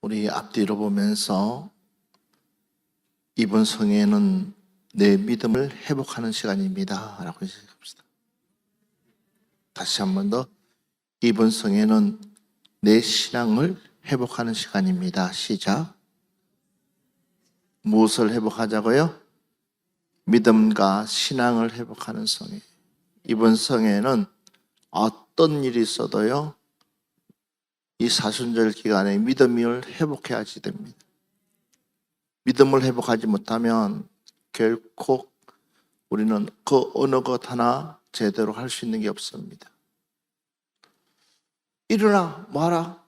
우리 앞뒤로 보면서 이번 성회는 내 믿음을 회복하는 시간입니다 라고 시작합시다. 다시 한 번 더, 이번 성회는 내 신앙을 회복하는 시간입니다. 시작. 무엇을 회복하자고요? 믿음과 신앙을 회복하는 성회. 이번 성회는 어떤 일이 있어도요, 이 사순절 기간에 믿음을 회복해야지 됩니다. 믿음을 회복하지 못하면 결코 우리는 그 어느 것 하나 제대로 할 수 있는 게 없습니다. 일어나, 뭐하라?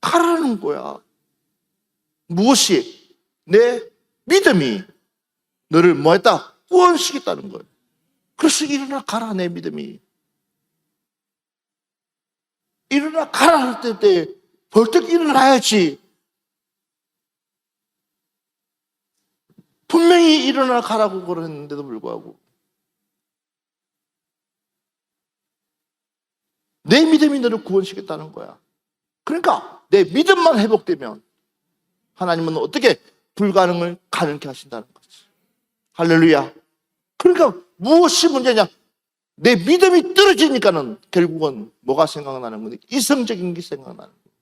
가라는 거야. 무엇이? 내 믿음이 너를 뭐했다? 구원시켰다는 거예요. 그래서 일어나 가라, 내 믿음이. 일어나 가라 할 때 벌떡 일어나야지. 분명히 일어나 가라고 그랬는데도 불구하고 내 믿음이 너를 구원시켰다는 거야. 그러니까 내 믿음만 회복되면 하나님은 어떻게 불가능을 가능케 하신다는 거지. 할렐루야. 그러니까 무엇이 문제냐? 내 믿음이 떨어지니까는 결국은 뭐가 생각나는 거니? 이성적인 게 생각나는 거야.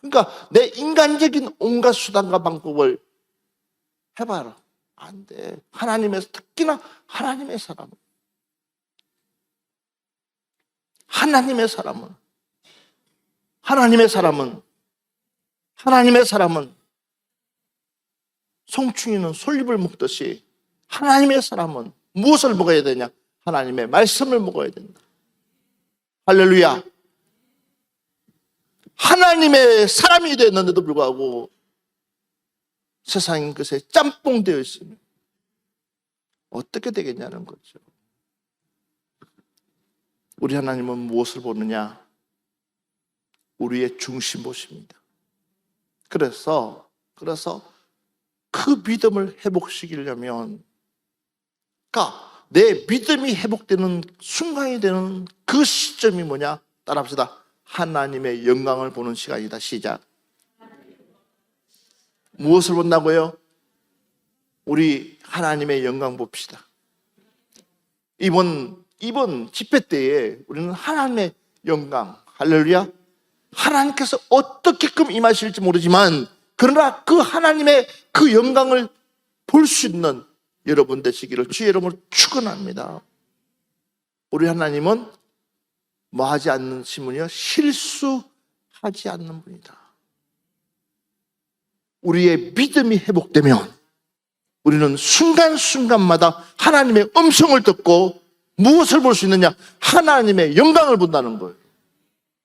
그러니까 내 인간적인 온갖 수단과 방법을 해봐라. 안 돼. 하나님의, 특히나 하나님의 사람은 송충이는 솔잎을 먹듯이 하나님의 사람은 무엇을 먹어야 되냐? 하나님의 말씀을 먹어야 된다. 할렐루야. 하나님의 사람이 됐는데도 불구하고 세상인 것에 짬뽕 되어 있으면 어떻게 되겠냐는 거죠. 우리 하나님은 무엇을 보느냐? 우리의 중심 보십니다. 그래서 그 믿음을 회복시키려면, 그러니까 내 믿음이 회복되는 순간이 되는 그 시점이 뭐냐? 따라합시다. 하나님의 영광을 보는 시간이다. 시작. 무엇을 본다고요? 우리 하나님의 영광 봅시다. 이번 집회 때에 우리는 하나님의 영광, 할렐루야, 하나님께서 어떻게끔 임하실지 모르지만 그러나 그 하나님의 그 영광을 볼 수 있는 여러분 되시기를 주의 이름으로 축원합니다. 우리 하나님은 뭐 하지 않는 분이요? 실수하지 않는 분이다. 우리의 믿음이 회복되면 우리는 순간순간마다 하나님의 음성을 듣고 무엇을 볼 수 있느냐? 하나님의 영광을 본다는 거예요.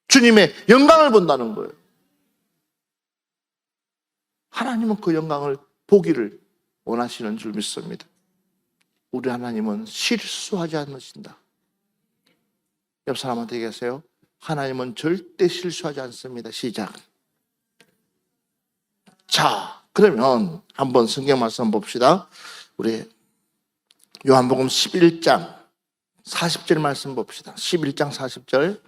주님의 영광을 본다는 거예요. 하나님은 그 영광을 보기를 원하시는 줄 믿습니다. 우리 하나님은 실수하지 않으신다. 옆 사람한테 얘기하세요. 하나님은 절대 실수하지 않습니다. 시작. 자, 그러면 한번 성경 말씀 봅시다. 우리 요한복음 11장 40절 말씀 봅시다. 11장 40절.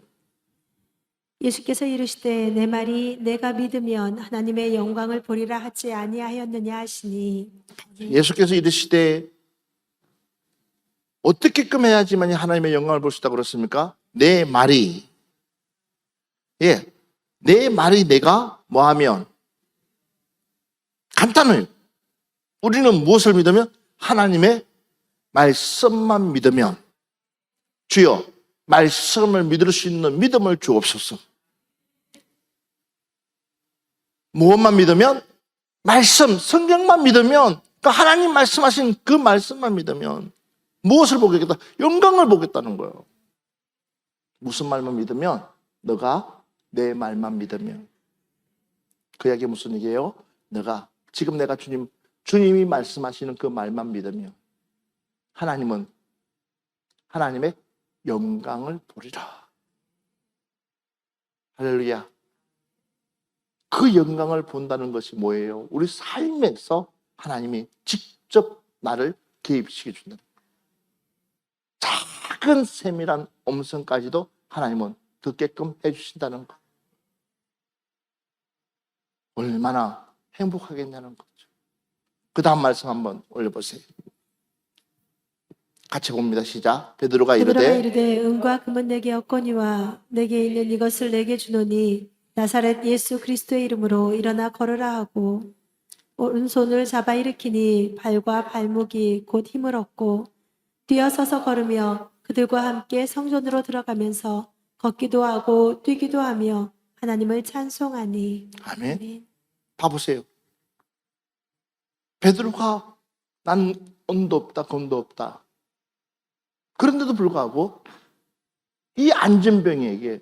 예수께서 이르시되 내 말이 내가 믿으면 하나님의 영광을 보리라 하지 아니하였느냐 하시니. 예수께서 이르시되 어떻게끔 해야지만 하나님의 영광을 볼 수 있다고 그랬습니까? 내 말이, 내 말이 내가 뭐하면, 간단해요. 우리는 무엇을 믿으면? 하나님의 말씀만 믿으면, 주여 말씀을 믿을 수 있는 믿음을 주옵소서. 무엇만 믿으면? 말씀, 성경만 믿으면, 그러니까 하나님 말씀하신 그 말씀만 믿으면 무엇을 보겠다? 영광을 보겠다는 거예요. 무슨 말만 믿으면? 너가 내 말만 믿으면. 그 이야기 무슨 얘기예요? 너가 지금 내가 주님이 말씀하시는 그 말만 믿으면 하나님은 하나님의 영광을 보리라. 할렐루야. 그 영광을 본다는 것이 뭐예요? 우리 삶에서 하나님이 직접 나를 개입시켜 준다. 작은 세밀한 음성까지도 하나님은 듣게끔 해주신다는 것. 얼마나 행복하겠냐는 거죠. 그 다음 말씀 한번 올려보세요. 같이 봅니다. 시작. 베드로가 이르되 은과 금은 내게 없거니와 내게 있는 이것을 내게 주노니 나사렛 예수 그리스도의 이름으로 일어나 걸으라 하고 오른손을 잡아 일으키니 발과 발목이 곧 힘을 얻고 뛰어서서 걸으며 그들과 함께 성전으로 들어가면서 걷기도 하고 뛰기도 하며 하나님을 찬송하니. 아멘. 아멘. 봐보세요. 베드로가 난 언도 없다, 검도 없다. 그런데도 불구하고 이 안전병이에게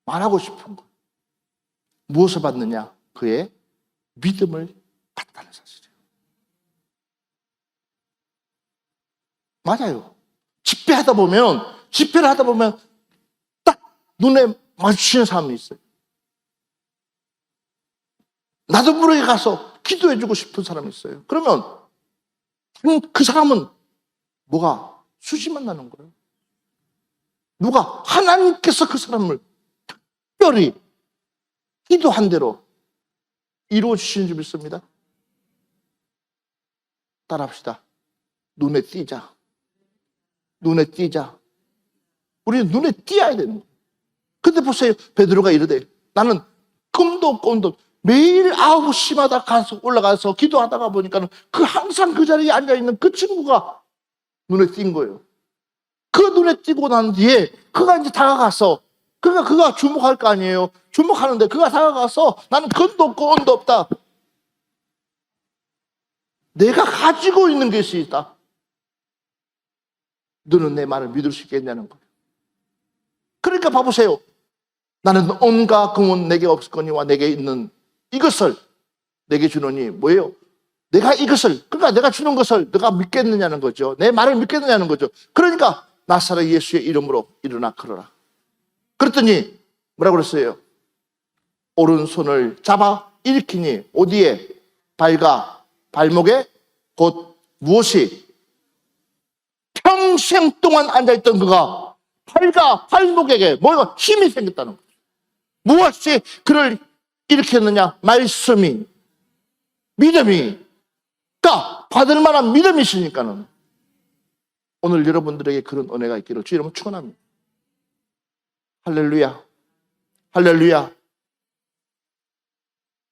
말하고 싶은 것. 무엇을 받느냐? 그의 믿음을 받다는 사실이에요. 맞아요. 집회를 하다 보면 딱 눈에 마주치는 사람이 있어요. 나도 모르게 가서 기도해주고 싶은 사람이 있어요. 그러면 그 사람은 뭐가 수시만 나는 거예요. 누가 하나님께서 그 사람을 특별히 기도한 대로 이루어 주시는 줄 믿습니다. 따라합시다. 눈에 띄자. 눈에 띄자. 우리는 눈에 띄어야 되는 거예요. 근데 보세요. 베드로가 이르되 나는 금도 없고 은도 없고 매일 9시마다 가서 올라가서 기도하다가 보니까는 항상 그 자리에 앉아있는 그 친구가 눈에 띈 거예요. 그 눈에 띄고 난 뒤에 그가 이제 다가가서 그가 주목할 거 아니에요. 주목하는데 그가 다가가서 나는 금도 없고 은도 없다. 내가 가지고 있는 것이 있다. 너는 내 말을 믿을 수 있겠냐는 거예요. 그러니까 봐보세요. 나는 은과 금은 내게 없거니와 내게 있는 이것을 내게 주노니 뭐예요? 내가 이것을, 그러니까 내가 주는 것을 너가 믿겠느냐는 거죠. 내 말을 믿겠느냐는 거죠. 그러니까 나사렛 예수의 이름으로 일어나 걸어라. 그랬더니 뭐라고 그랬어요? 오른손을 잡아 일으키니 어디에? 발과 발목에 곧 무엇이? 평생 동안 앉아있던 그가 발과 발목에게 뭐가 힘이 생겼다는 거죠. 무엇이 그를 일으켰느냐? 말씀이, 믿음이, 그러니까 받을 만한 믿음이 있으니까는 오늘 여러분들에게 그런 은혜가 있기를 주 이름으로 축원합니다. 할렐루야, 할렐루야.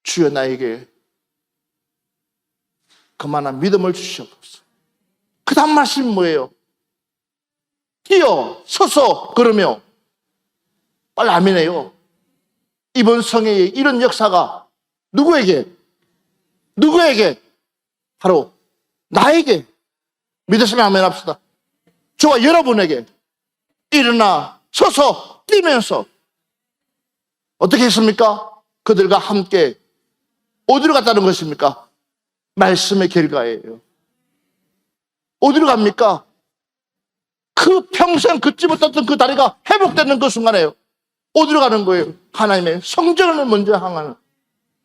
주여 나에게 그만한 믿음을 주시옵소서. 그 다음 말씀이 뭐예요? 뛰어 서서 걸으며, 빨리 아멘해요. 이번 성회에 이런 역사가 누구에게? 바로 나에게, 믿으시면 아멘 합시다. 저와 여러분에게 일어나 서서 뛰면서 어떻게 했습니까? 그들과 함께 어디로 갔다는 것입니까? 말씀의 결과예요. 어디로 갑니까? 그 평생 걷지 못했던 그 다리가 회복되는 그 순간에요. 어디로 가는 거예요? 하나님의 성전을 먼저 향하는.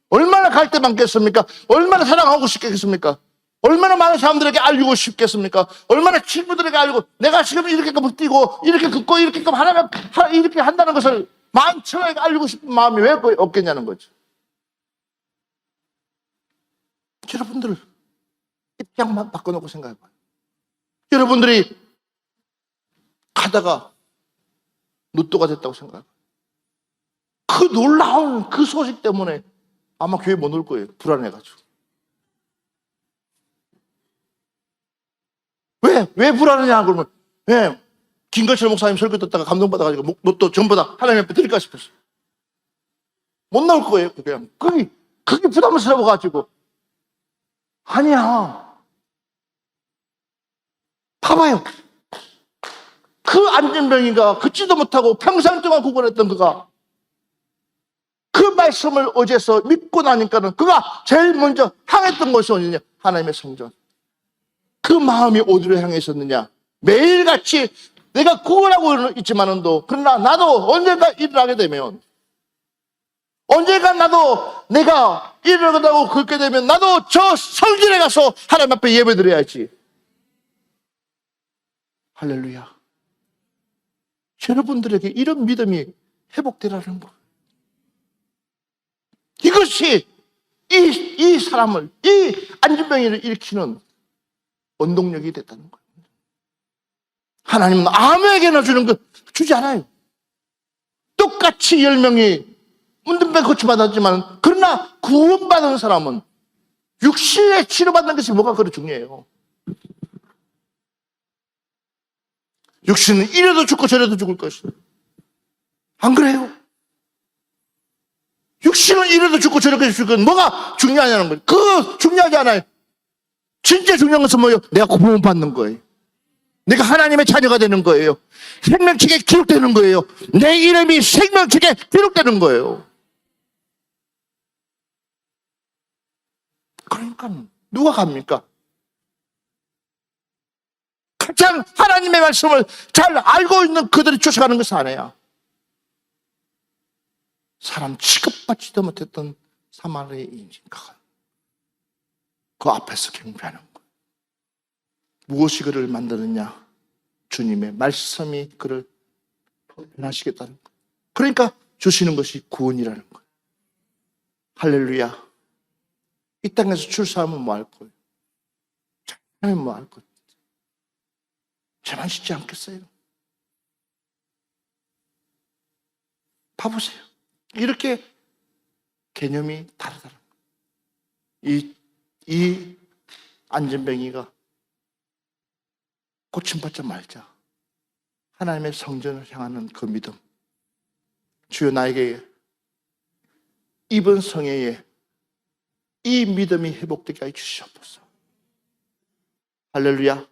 얼마나 갈 데 많겠습니까? 얼마나 사랑하고 싶겠습니까? 얼마나 많은 사람들에게 알리고 싶겠습니까? 얼마나 친구들에게 알리고, 내가 지금 이렇게 뛰고 이렇게 걷고 이렇게 하나면 이렇게 한다는 것을 만천하게 알리고 싶은 마음이 왜 없겠냐는 거죠. 여러분들 입장만 바꿔놓고 생각해봐요. 여러분들이 가다가 무도가 됐다고 생각해봐요. 그 놀라운 그 소식 때문에 아마 교회 못 올 거예요. 불안해가지고. 왜 불안하냐 그러면, 왜? 김건철 목사님 설교 듣다가 감동받아가지고 또 전부 다 하나님 앞에 드릴까 싶었어요. 못 나올 거예요. 그냥 그게 부담스러워가지고. 아니야. 봐봐요. 그 안전병이가 걷지도 못하고 평생 동안 구걸했던 그가 그 말씀을 어제서 믿고 나니까는 그가 제일 먼저 향했던 것이 어디냐? 하나님의 성전. 그 마음이 어디로 향해 있었느냐? 매일같이 내가 구걸하고 있지만은도, 그러나 나도 언젠가 일을 하게 되면, 언젠가 나도 내가 일을 하고 걷게 되면 나도 저 성전에 가서 하나님 앞에 예배 드려야지. 할렐루야. 여러분들에게 이런 믿음이 회복되라는 거예요. 이것이 이 사람을, 이 안진병이를 일으키는 원동력이 됐다는 거예요. 하나님은 아무에게나 주는 것 주지 않아요. 똑같이 10명이 문둥병 고침받았지만 그러나 구원받은 사람은 육신에 치료받는 것이 뭐가 그리 중요해요. 육신은 이래도 죽고 저래도 죽을 것이다. 안 그래요? 육신은 이래도 죽고 저래도 죽을 것, 뭐가 중요하냐는 거예요. 그거 중요하지 않아요. 진짜 중요한 것은 뭐예요? 내가 구원받는 거예요. 내가 하나님의 자녀가 되는 거예요. 생명책에 기록되는 거예요. 내 이름이 생명책에 기록되는 거예요. 그러니까 누가 갑니까? 가장 하나님의 말씀을 잘 알고 있는 그들이 쫓아가는 것은 아니야. 사람 취급받지도 못했던 사마리아인가 그 앞에서 경배하는 거예요. 무엇이 그를 만드느냐? 주님의 말씀이 그를 변화시켰다는 거예요. 그러니까 주시는 것이 구원이라는 거예요. 할렐루야. 이 땅에서 출사하면 뭐 할 거예요? 하면 뭐 할 거예요? 저만 쉽지 않겠어요? 봐보세요. 이렇게 개념이 다르다는 거예요. 이 안전뱅이가 고침받자 말자 하나님의 성전을 향하는 그 믿음, 주여 나에게 이번 성회에 이 믿음이 회복되게 해 주시옵소서. 할렐루야.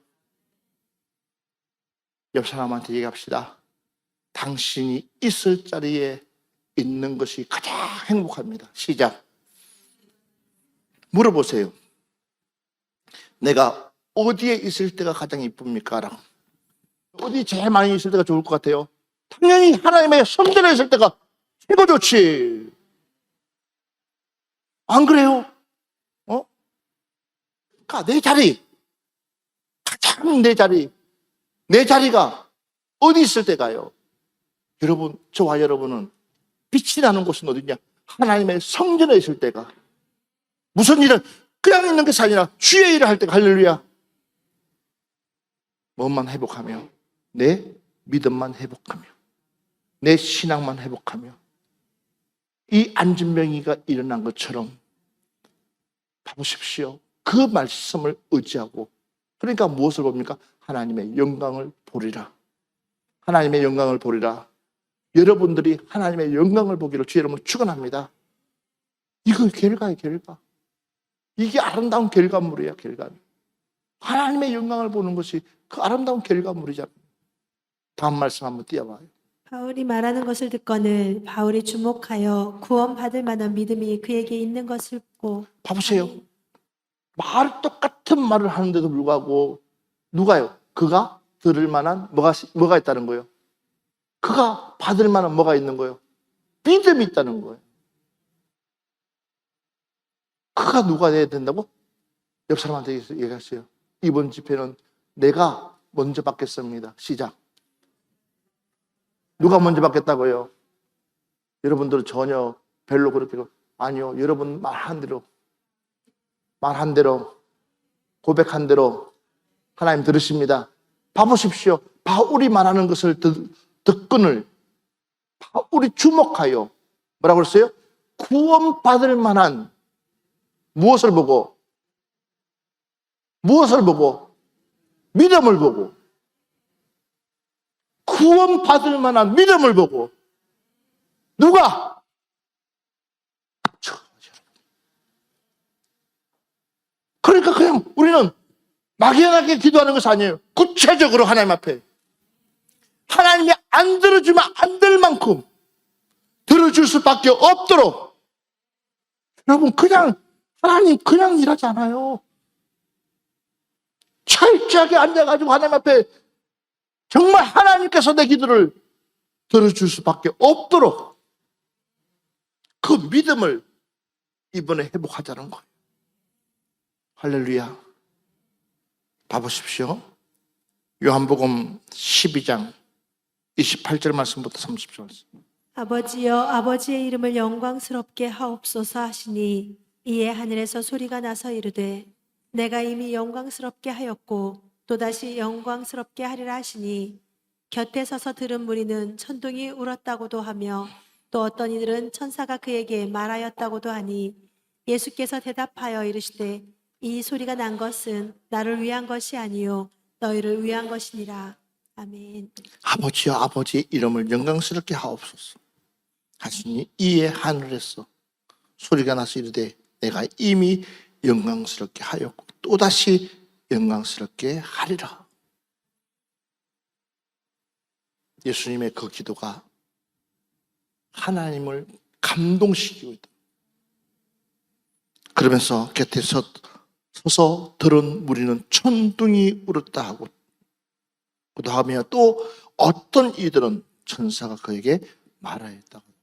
옆 사람한테 얘기합시다. 당신이 있을 자리에 있는 것이 가장 행복합니다. 시작. 물어보세요. 내가 어디에 있을 때가 가장 이쁩니까? 라고. 어디 제일 많이 있을 때가 좋을 것 같아요? 당연히 하나님의 성전에 있을 때가 최고 좋지. 안 그래요? 그러니까 내 자리, 가장 내 자리가 어디 있을 때가요? 여러분, 저와 여러분은 빛이 나는 곳은 어디냐? 하나님의 성전에 있을 때가. 무슨 일을 그냥 있는 것이 아니라 주의 일을 할 때가. 할렐루야. 뭐만 회복하며? 내 믿음만 회복하며, 내 신앙만 회복하며, 이 안진병이가 일어난 것처럼 봐보십시오. 그 말씀을 의지하고, 그러니까 무엇을 봅니까? 하나님의 영광을 보리라. 하나님의 영광을 보리라. 여러분들이 하나님의 영광을 보기를 주의 이름으로 축원합니다. 이거 결과예요, 결과. 이게 아름다운 결과물이에요, 결과물. 하나님의 영광을 보는 것이 그 아름다운 결과물이잖아요. 다음 말씀 한번 띄워봐요. 바울이 말하는 것을 듣거늘 바울이 주목하여 구원받을 만한 믿음이 그에게 있는 것을 보고. 봐보세요. 말 똑같은 말을 하는데도 불구하고 누가요? 그가 들을 만한 뭐가 있다는 거예요? 그가 받을 만한 뭐가 있는 거예요? 믿음이 있다는 거예요. 그가 누가 돼야 된다고? 옆 사람한테 얘기하세요. 이번 집회는 내가 먼저 받겠습니다. 시작. 누가 먼저 받겠다고요? 여러분들은 전혀 별로 그렇게 아니요. 여러분 말한 대로 고백한 대로 하나님 들으십니다. 봐보십시오. 바울이 말하는 것을 듣거늘 바울이 주목하여 뭐라고 그랬어요? 구원받을 만한 무엇을 보고? 믿음을 보고. 구원받을 만한 믿음을 보고. 누가? 그러니까 그냥 우리는 막연하게 기도하는 것이 아니에요. 구체적으로 하나님 앞에 하나님이 안 들어주면 안 될 만큼 들어줄 수밖에 없도록. 여러분, 그냥 하나님 그냥 일하지 않아요. 철저하게 앉아가지고 하나님 앞에 정말 하나님께서 내 기도를 들어줄 수밖에 없도록 그 믿음을 이번에 회복하자는 거예요. 할렐루야. 봐보십시오. 요한복음 12장 28절 말씀부터 30절 말씀. 아버지여, 아버지의 이름을 영광스럽게 하옵소서 하시니 이에 하늘에서 소리가 나서 이르되 내가 이미 영광스럽게 하였고 또다시 영광스럽게 하리라 하시니 곁에 서서 들은 무리는 천둥이 울었다고도 하며 또 어떤 이들은 천사가 그에게 말하였다고도 하니 예수께서 대답하여 이르시되 이 소리가 난 것은 나를 위한 것이 아니요 너희를 위한 것이니라. 아멘. 아버지여 아버지의 이름을 영광스럽게 하옵소서 하시니 이에 하늘에서 소리가 나서 이르되 내가 이미 영광스럽게 하였고 또다시 영광스럽게 하리라. 예수님의 그 기도가 하나님을 감동시키고 있다. 그러면서 곁에 서서 들은 무리는 천둥이 울었다 하고 그 다음에 또 어떤 이들은 천사가 그에게 말하였다고 합니다.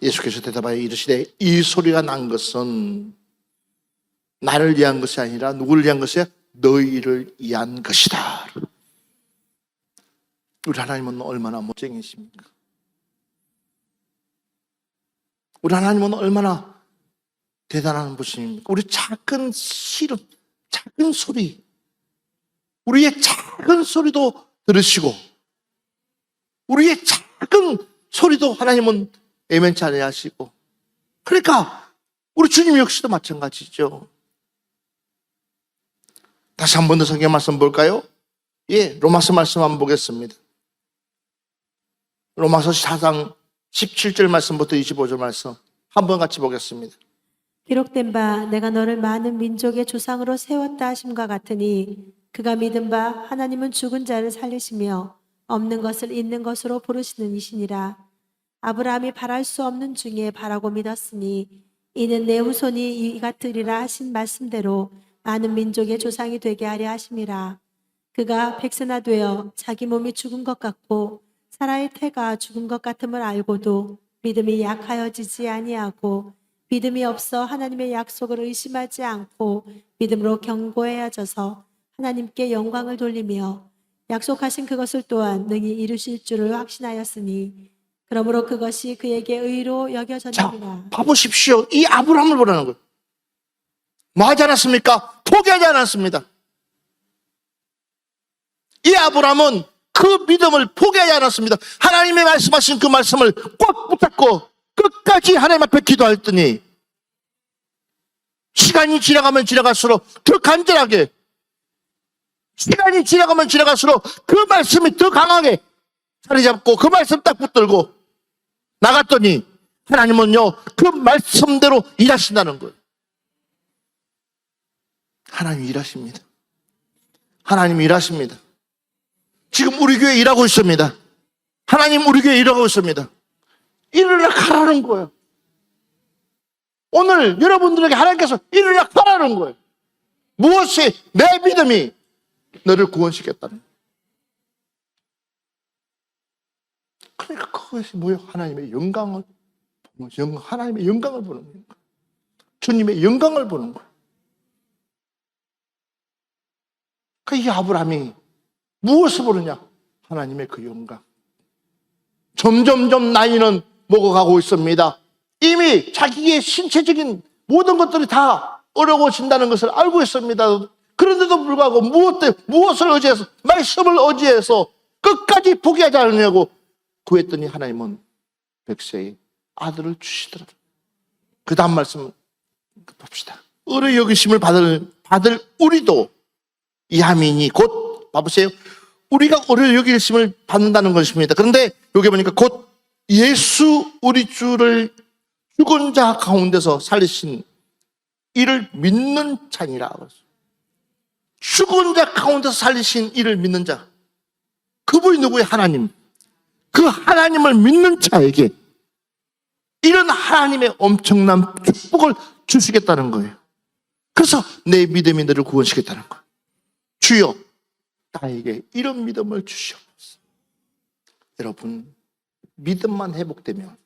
예수께서 대답하여 이르시되 이 소리가 난 것은 나를 위한 것이 아니라 누구를 위한 것이야? 너희를 위한 것이다. 우리 하나님은 얼마나 멋쟁이십니까? 우리 하나님은 얼마나 대단한 분이십니까? 우리 작은 시름, 작은 소리, 우리의 작은 소리도 들으시고 우리의 작은 소리도 하나님은 애면치 아니하시고, 그러니까 우리 주님 역시도 마찬가지죠. 다시 한 번 더 성경 말씀 볼까요? 예, 로마서 말씀 한번 보겠습니다. 로마서 4장 17절 말씀부터 25절 말씀 한번 같이 보겠습니다. 기록된 바 내가 너를 많은 민족의 조상으로 세웠다 하심과 같으니 그가 믿은 바 하나님은 죽은 자를 살리시며 없는 것을 있는 것으로 부르시는 이시니라. 아브라함이 바랄 수 없는 중에 바라고 믿었으니 이는 내 후손이 이 같으리라 하신 말씀대로 많은 민족의 조상이 되게 하려 하심이라. 그가 백세나 되어 자기 몸이 죽은 것 같고 사라의 태가 죽은 것 같음을 알고도 믿음이 약하여지지 아니하고 믿음이 없어 하나님의 약속을 의심하지 않고 믿음으로 견고해져서 하나님께 영광을 돌리며 약속하신 그것을 또한 능히 이루실 줄을 확신하였으니 그러므로 그것이 그에게 의로 자, 여겨졌느니라. 봐보십시오. 이 아브라함을 보라는 거예요. 뭐 하지 않았습니까? 포기하지 않았습니다. 이 아브라함은 그 믿음을 포기하지 않았습니다. 하나님의 말씀하신 그 말씀을 꼭 붙잡고 끝까지 하나님 앞에 기도했더니 시간이 지나가면 지나갈수록 더 간절하게, 시간이 지나가면 지나갈수록 그 말씀이 더 강하게 자리 잡고 그 말씀 딱 붙들고 나갔더니 하나님은요 그 말씀대로 일하신다는 거예요. 하나님이 일하십니다. 하나님이 일하십니다. 지금 우리 교회 일하고 있습니다. 하나님 우리 교회 일하고 있습니다. 일어나 가라는 거예요. 오늘 여러분들에게 하나님께서 일어나 가라는 거예요. 무엇이 내 믿음이 너를 구원시켰다는 거예요. 그러니까 그것이 뭐예요? 하나님의 영광을 보는, 하나님의 영광을 보는 거예요. 주님의 영광을 보는 거예요. 이 아브라함이 무엇을 보느냐? 하나님의 그 영광. 점점점 나이는 먹어가고 있습니다. 이미 자기의 신체적인 모든 것들이 다 어려워진다는 것을 알고 있습니다. 그런데도 불구하고 무엇을 의지해서, 말씀을 의지해서 끝까지 포기하지 않느냐고 구했더니 하나님은 백세의 아들을 주시더라. 그 다음 말씀 봅시다. 의를 여기심을 받을 우리도 야민이 곧, 봐보세요. 우리가 의를 여기심을 받는다는 것입니다. 그런데 여기 보니까 곧 예수 우리 주를 죽은 자 가운데서 살리신 이를 믿는 자니라. 죽은 자 가운데서 살리신 이를 믿는 자. 그분이 누구예요? 하나님. 그 하나님을 믿는 자에게 이런 하나님의 엄청난 축복을 주시겠다는 거예요. 그래서 내 믿음이 너를 구원시키겠다는 거예요. 주여 나에게 이런 믿음을 주시옵소서. 여러분, 믿음만 회복되면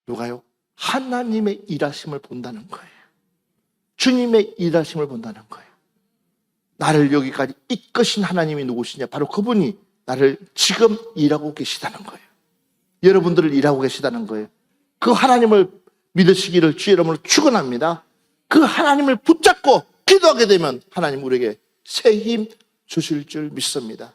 누가요? 하나님의 일하심을 본다는 거예요. 주님의 일하심을 본다는 거예요. 나를 여기까지 이끄신 하나님이 누구시냐? 바로 그분이 나를 지금 일하고 계시다는 거예요. 여러분들을 일하고 계시다는 거예요. 그 하나님을 믿으시기를 주의 이름으로 축원합니다. 그 하나님을 붙잡고 기도하게 되면 하나님 우리에게 새 힘 주실 줄 믿습니다.